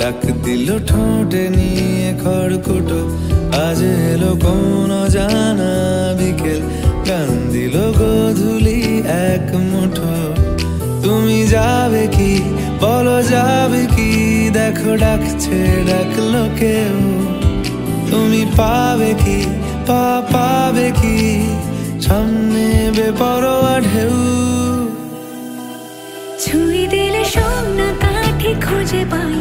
ডাক দিল ঠোঁটে নিয়ে খড়কুটো, আজ এলো কোন জানা বিকেল, গান দিল গোধূলি এক মুঠো। তুমি যাবে কি বলো, যাবে কি, দেখো ডাকছে ডাকলো কেউ। তুমি পাবে কি পাবে কি, সামনে বেপরোয়া ঢেউ। ছুঁয়ে দিলে সোনা কাঠে খুঁজে পাই